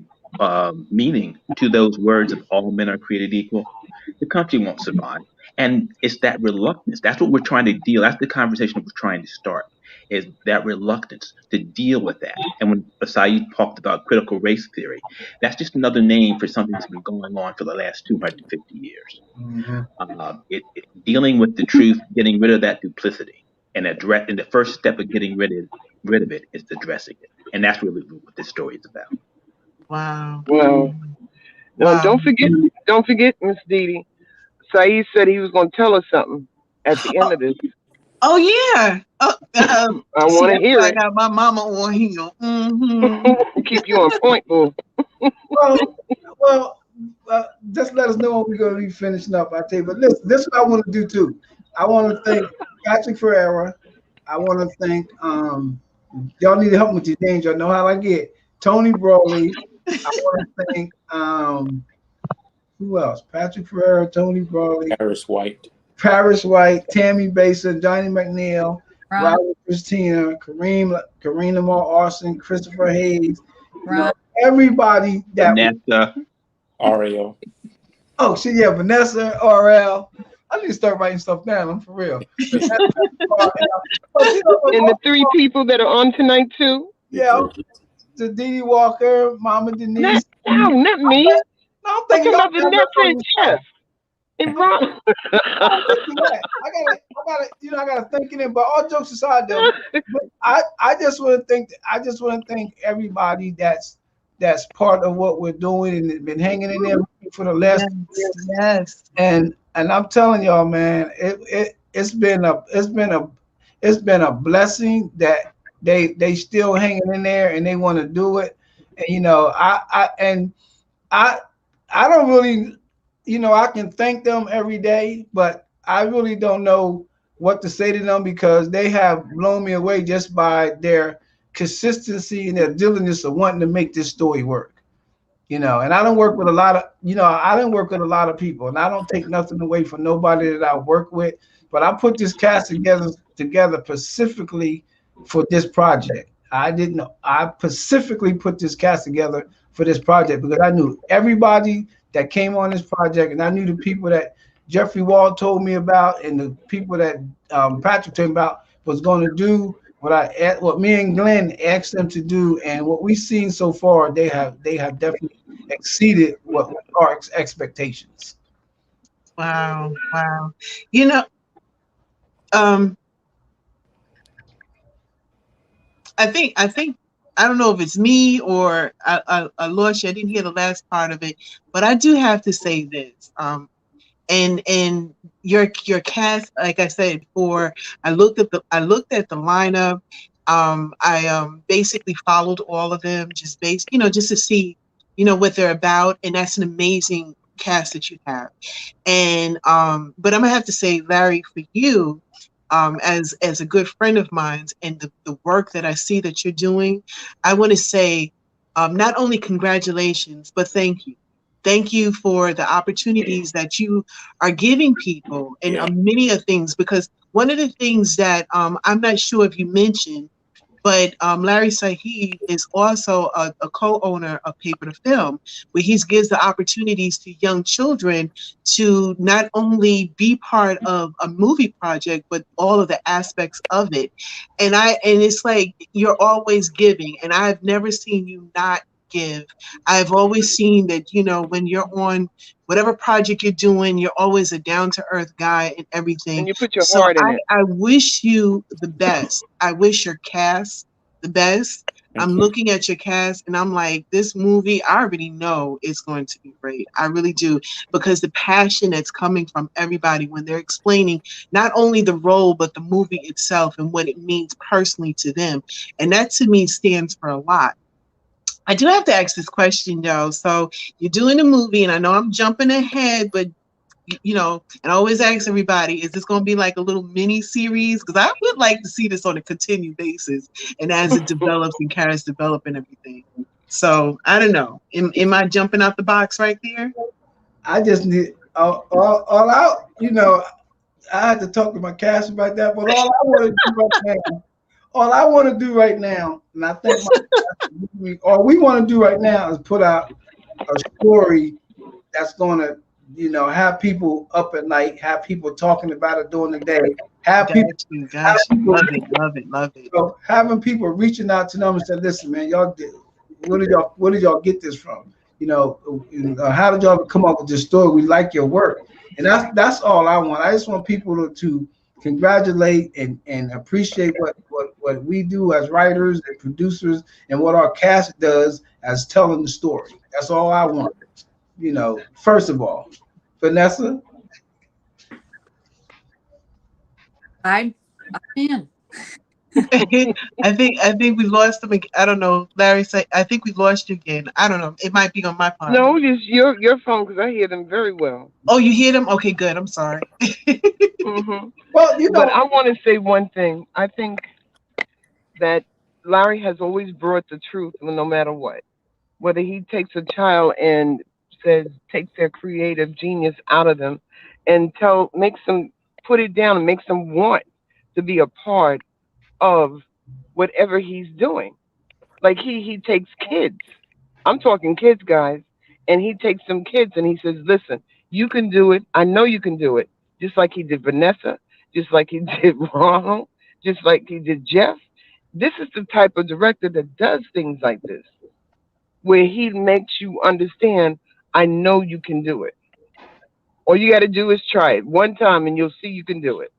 meaning to those words of all men are created equal, the country won't survive. And it's that reluctance. That's what we're trying to deal. That's the conversation we're trying to start. Is that reluctance to deal with that? And when Saeed talked about critical race theory, that's just another name for something that's been going on for the last 250 years.
Mhm.
Dealing with the truth, getting rid of that duplicity, and the first step of getting rid of it is addressing it, and that's really what this story is about.
Wow.
Well, now
Wow.
don't forget, Miss Dee Dee. Saeed said he was going to tell us something at the end of this.
Oh yeah.
I
See,
want to
that's
hear
why I
it.
got my mama on here. Mm-hmm.
Keep you on point, boo.
Well, well, just let us know when we're going to be finishing up. I tell you, but listen, this is what I want to do too. I want to thank Patrick Ferreira. I want to thank y'all need to help me with these names. Y'all know how I get. Tony Brawley. I want to thank who else? Patrick Ferreira, Tony Brawley,
Paris White.
Paris White, Tammy Baser, Johnny McNeil,
Ron,
Robert Christina, Kareem Lamar Austin, Christopher Hayes. You know,
Ron,
everybody that
Vanessa,
Ariel.
oh shit, yeah, Vanessa, RL. I need to start writing stuff down. I'm for real. Vanessa, RL. But you know,
And the three people that are on tonight too.
yeah, the Dee Dee Walker, Mama Denise.
Not me.
No, I'm
I'm
thinking
talking
y'all
about Vanessa and Chef. And Ron.
I'm thinking that. I gotta think in it. But all jokes aside, though, but I just want to thank everybody that's part of what we're doing and been hanging in there for the last
Yes. Yes.
and I'm telling y'all, man, it's been a blessing that they still hanging in there and they want to do it. And you know, I don't really, you know, I can thank them every day, but I really don't know what to say to them because they have blown me away just by their consistency and their diligence of wanting to make this story work. You know, and I don't work with a lot of, I don't work with a lot of people, and I don't take nothing away from nobody that I work with. But I put this cast together specifically for this project. I didn't know. I specifically put this cast together for this project because I knew everybody that came on this project, and I knew the people that Jeffrey Wall told me about, and the people that Patrick told me about was going to do what me and Glenn asked them to do, and what we've seen so far, they have definitely exceeded what our expectations.
Wow. Wow. You know, um, I think I don't know if it's me or I lost you. I didn't hear the last part of it, but I do have to say this. And your cast, like I said before, I looked at the lineup. I basically followed all of them just to see, what they're about, and that's an amazing cast that you have. And but I'm gonna have to say, Larry, for you, as a good friend of mine, and the work that I see that you're doing, I want to say, not only congratulations, but thank you. Thank you for the opportunities that you are giving people and
Yeah.
many of things, because one of the things that I'm not sure if you mentioned, but Larry Syid is also a co-owner of Paper to Film, where he gives the opportunities to young children to not only be part of a movie project, but all of the aspects of it. And it's like you're always giving, and I've never seen you not give. I've always seen that, you know, when you're on whatever project you're doing, you're always a down to earth guy and everything.
And you put your
So
heart in it.
I wish you the best. I wish your cast the best.
Thank
I'm
you.
looking at your cast and I'm like, this movie, I already know it's going to be great. I really do, because the passion that's coming from everybody when they're explaining not only the role, but the movie itself and what it means personally to them. And that to me stands for a lot. I do have to ask this question though. So you're doing a movie, and I know I'm jumping ahead, but you know, and I always ask everybody, is this going to be like a little mini series? Because I would like to see this on a continued basis, and as it develops and characters develop and everything. So I don't know. Am I jumping out the box right there?
I just need all out. You know, I had to talk to my cast about that. But all I want to do right now, all I want to do right now, and I think all we want to do right now is put out a story that's going to, you know, have people up at night, have people talking about it during the day, have people,
Love it.
You know, having people reaching out to them and say, "Listen, man, y'all, where did y'all get this from? You know, how did y'all come up with this story? We like your work," and that's all I want. I just want people to congratulate and appreciate what we do as writers and producers, and what our cast does as telling the story. That's all I want. You know, first of all, Vanessa.
I'm in.
I think we lost him. I don't know. Larry said, I think we lost you again. I don't know. It might be on my part.
No, just your phone, because I hear them very well.
Oh, you hear them? Okay, good. I'm sorry.
Mm-hmm.
Well, you know,
But I want to say one thing. I think that Larry has always brought the truth, no matter what. Whether he takes a child and takes their creative genius out of them, and makes them put it down and makes them want to be a part of whatever he's doing. Like he takes kids. I'm talking kids, guys, and he takes some kids and he says, "Listen, you can do it. I know you can do it." Just like he did Vanessa, just like he did Ronald, just like he did Jeff. This is the type of director that does things like this, where he makes you understand, I know you can do it. All you got to do is try it one time and you'll see you can do it.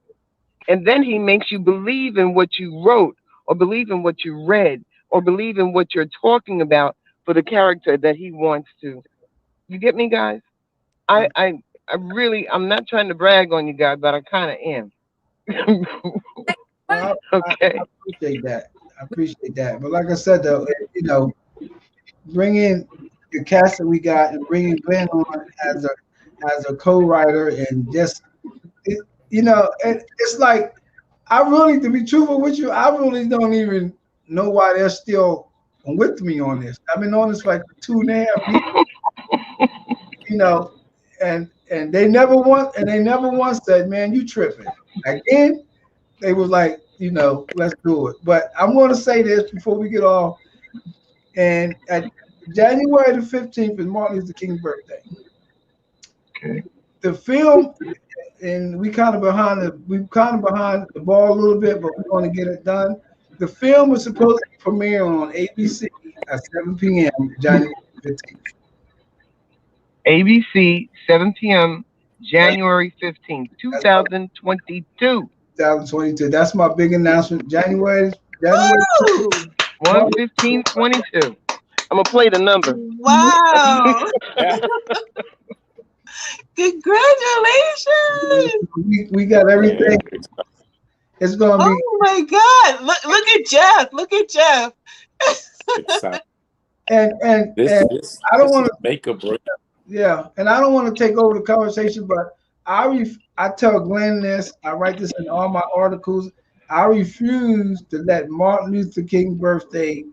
And then he makes you believe in what you wrote, or believe in what you read, or believe in what you're talking about for the character that he wants to. You get me, guys? I really, I'm not trying to brag on you guys, but I kind of am. Okay.
I appreciate that. I appreciate that. But like I said, though, you know, bringing the cast that we got and bringing Glenn on as a co-writer, and just you know, it's like, I really, to be truthful with you, I really don't even know why they're still with me on this. I've been on this for like 2.5 years, you know, and they never once said, "Man, you tripping." Again, they was like, you know, let's do it. But I'm going to say this before we get off. And at January the 15th is Martin Luther King's birthday.
Okay.
The film, and we kind of behind the ball a little bit, but we're going to get it done. The film is supposed to premiere on ABC at 7 p.m. January 15th.
ABC, 7 p.m., January 15th, 2022.
2022. That's my big announcement. January
1/15/22. I'm gonna play the number.
Wow. Congratulations.
We got everything. It's gonna be.
Oh my God! Look at Jeff. Look at Jeff.
and
This
I don't want to
make a break.
Yeah, and I don't want to take over the conversation, but I tell Glenn this. I write this in all my articles. I refuse to let Martin Luther King's birthday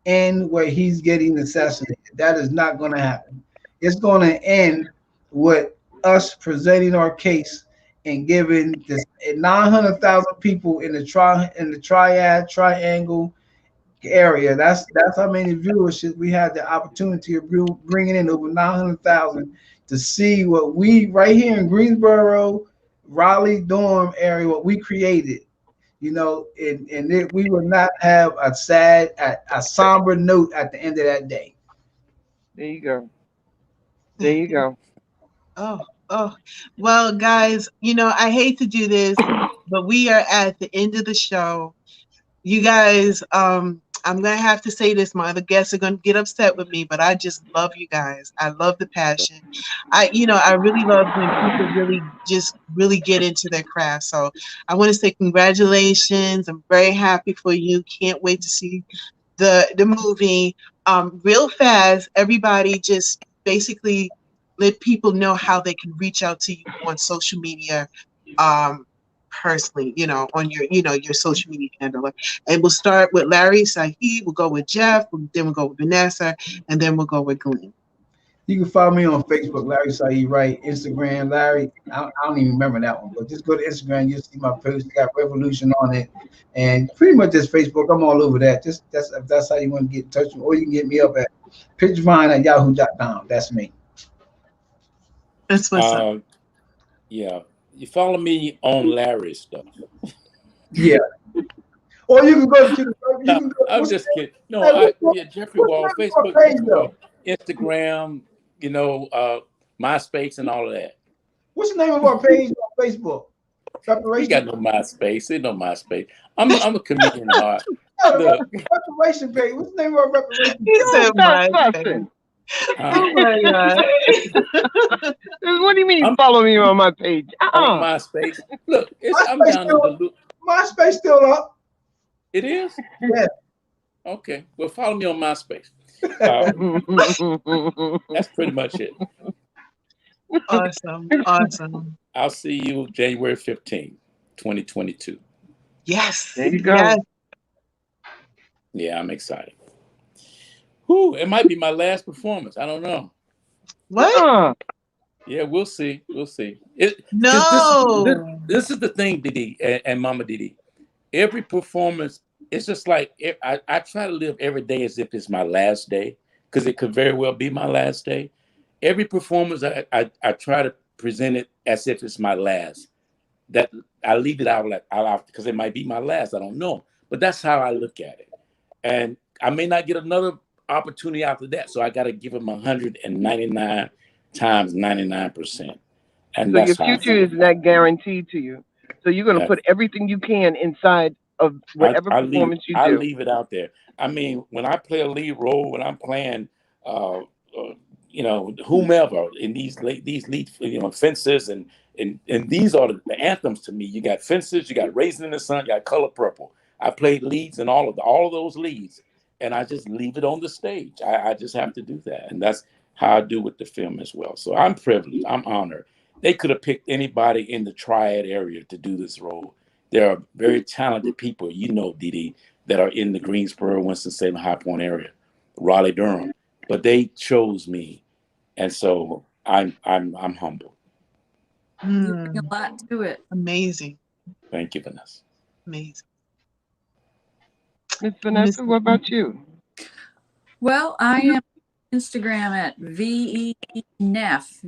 end where he's getting assassinated. That is not going to happen. It's going to end with us presenting our case and giving this 900,000 people in the triangle area. That's how many viewership we had the opportunity of bringing in over 900,000 to see what we right here in Greensboro, Raleigh, Durham area, what we created. You know, and we will not have a somber note at the end of that day.
There you go. There you go.
Oh. Well, guys, I hate to do this, but we are at the end of the show. You guys, I'm gonna have to say this. My other guests are gonna get upset with me, but I just love you guys. I love the passion. I really love when people really get into their craft. So I want to say congratulations. I'm very happy for you. Can't wait to see the movie. Real fast, everybody just basically let people know how they can reach out to you on social media. Personally, on your social media handle. And we'll start with Larry Syid, we'll go with Jeff, then we'll go with Vanessa, and then we'll go with Glenn.
You can follow me on Facebook, Larry Syid Wright, Instagram, Larry. I don't even remember that one, but just go to Instagram. You'll see my post. Got Revolution on it, and pretty much just Facebook. I'm all over that. That's how you want to get in touch with me, or you can get me up at pitchvine@yahoo.com. That's me.
That's what's up.
Yeah, you follow me on Larry's stuff.
Yeah. Or you can go to.
I'm just kidding. No, Jeffrey Wall, Facebook,
page,
Instagram, MySpace, and all of that.
What's the name of our page on Facebook?
We got no MySpace. Ain't no MySpace. I'm a comedian at heart.
Look. Reparation page. What's the name of our reparation page?
He said MySpace. Oh my God.
What do you mean follow me on my page?
On MySpace. Look, I'm down in the
MySpace still up.
It is?
Yeah.
Okay. Well, follow me on MySpace. That's pretty much it.
Awesome.
I'll see you January 15th, 2022.
Yes.
There you go.
Yes.
Yeah, I'm excited. Whew, it might be my last performance. I don't know.
What?
Yeah, we'll see.
No.
This is the thing, Didi and Mama Didi. Every performance, it's just like I try to live every day as if it's my last day, because it could very well be my last day. Every performance, I try to present it as if it's my last. That I leave it out because it might be my last. I don't know, but that's how I look at it. And I may not get another opportunity after that, so I got to give them 199 times 99%. And
so your future is not guaranteed to you. So you're going to put everything you can inside of whatever performance you do.
I leave it out there. I mean, when I play a lead role, when I'm playing, whomever in these lead, Fences, and these are the anthems to me. You got Fences, you got Raisin in the Sun, you got Color Purple. I played leads in all of those leads, and I just leave it on the stage. I just have to do that, and that's how I do with the film as well. So I'm privileged. I'm honored. They could have picked anybody in the Triad area to do this role. There are very talented people, Didi, that are in the Greensboro, Winston-Salem, High Point area, Raleigh, Durham, but they chose me, and so I'm humble.
You bring a lot to it.
Amazing.
Thank you, Vanessa.
Amazing.
Miss Vanessa, what about you?
Well, I am on Instagram at VENEFF,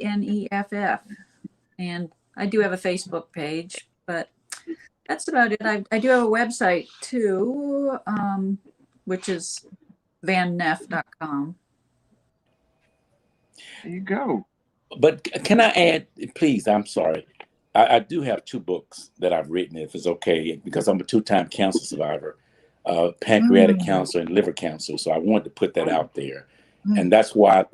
VENEFF, and I do have a Facebook page, but that's about it. I do have a website too, which is vanneff.com.
There you go.
But can I add, please? I'm sorry. I do have 2 books that I've written, if it's okay, because I'm a 2-time cancer survivor, pancreatic cancer and liver cancer. So I wanted to put that out there. And that's one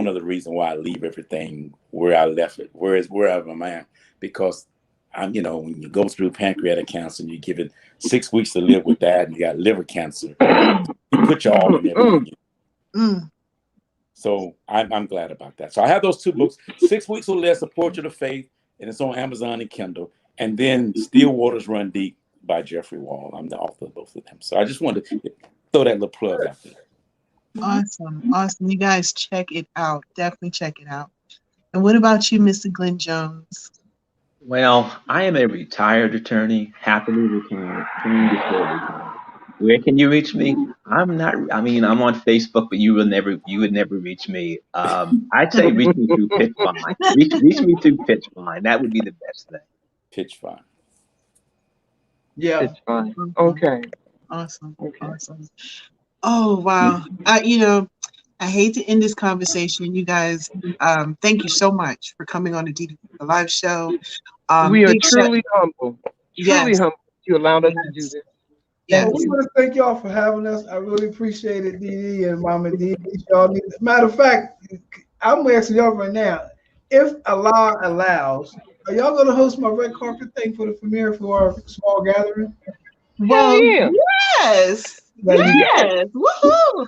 of the reasons why I leave everything where I left it, wherever I'm at, because when you go through pancreatic cancer and you give it 6 weeks to live with that, and you got liver cancer, you put your all in everything. So I'm glad about that. So I have those 2 books, 6 Weeks or Less, A Portrait of Faith, and it's on Amazon and Kindle, and then Still Waters Run Deep by Jeffrey Wall. I'm the author of both of them. So I just wanted to throw that little plug out there.
Awesome. You guys check it out. Definitely check it out. And what about you, Mr. Glenn Jones?
Well, I am a retired attorney, happily retired. Where can you reach me? I'm on Facebook, but you would never reach me. I'd say reach me through Pitchvine. Reach me through Pitchvine. That would be the best thing.
Pitchvine.
Yeah.
Pitchvine. Okay.
Awesome.
Okay.
Awesome. Oh wow. I I hate to end this conversation. You guys, thank you so much for coming on the DD Live Show.
We are
Big
truly humble. Truly
yes,
humble. You allowed us to do
yes,
this.
yes.
Well, we want to thank y'all for having us. I really appreciate it, Dee Dee and Mama D. Y'all need, matter of fact, I'm asking y'all right now, if Allah allows, are y'all going to host my red carpet thing for the premiere for our small gathering?
Well,
yeah.
yes,
Now you-
yes. Woohoo!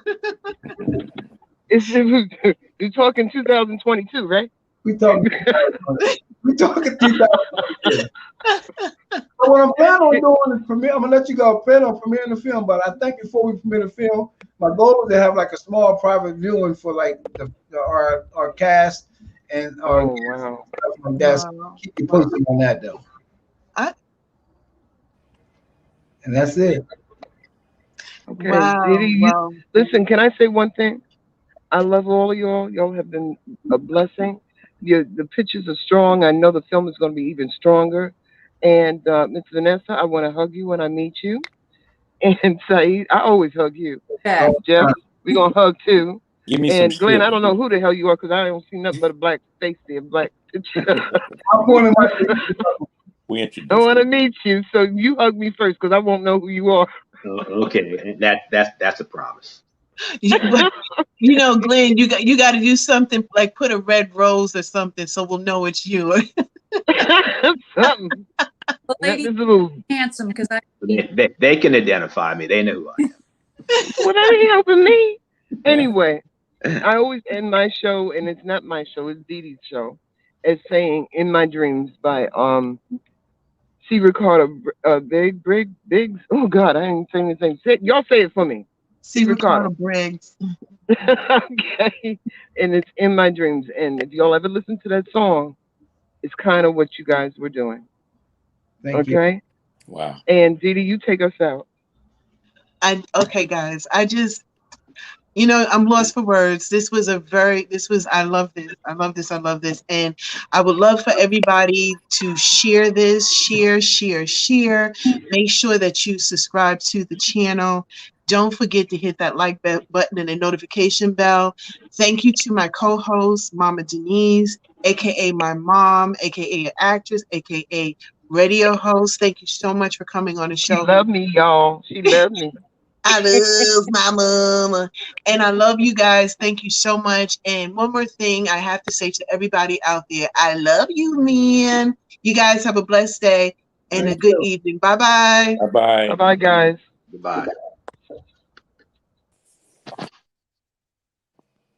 You're talking 2022, right?
we talking 2000. So what I'm planning on doing is premiere. I'm gonna let you go plan on premiering the film, but I think before we premiere the film, my goal is to have like a small private viewing for like our cast and our
Oh, wow.
stuff like that.
Wow.
Keep you posted on that though. And that's it.
Okay.
Wow.
Diddy,
Wow.
listen, can I say one thing? I love all of y'all. Y'all have been a blessing. The pictures are strong. I know the film is going to be even stronger. And Miss Vanessa, I want to hug you when I meet you. And Saeed, I always hug you.
Back.
Jeff, we're going to hug too.
Give me some
And Glenn,
shit.
I don't know who the hell you are because I don't see nothing but a black face there, black picture.
I'm pointing my
We
I
introduced
want to
you.
meet you, so you hug me first because I won't know who you are.
Okay, that's a promise.
But you know, Glenn, you got to do something like put a red rose or something so we'll know it's you.
Something.
The lady
This little.
handsome because I
They can identify me. They know who I am.
Well, that ain't helping me. Anyway, I always end my show, and it's not my show; it's Dee Dee's show, as saying "In My Dreams" by C. Ricardo Biggs. Oh God, I ain't saying anything. Y'all say it for me.
See
Ricardo.
Ricardo Briggs.
Okay, and it's "In My Dreams." And if y'all ever listen to that song, it's kind of what you guys were doing.
Thank you.
Okay.
Wow.
And Dee Dee, you take us out.
Okay, guys. I'm lost for words. I love this. I love this. I love this. And I would love for everybody to share this, share. Make sure that you subscribe to the channel. Don't forget to hit that like button and the notification bell. Thank you to my co-host, Mama Denise, aka my mom, aka an actress, aka radio host. Thank you so much for coming on the
She
show.
loved me, y'all. She loved me.
I love my mama. And I love you guys. Thank you so much. And one more thing I have to say to everybody out there. I love you, man. You guys have a blessed day and a
Thank
good
you.
evening. Bye-bye.
Bye bye.
Bye bye, guys.
Goodbye.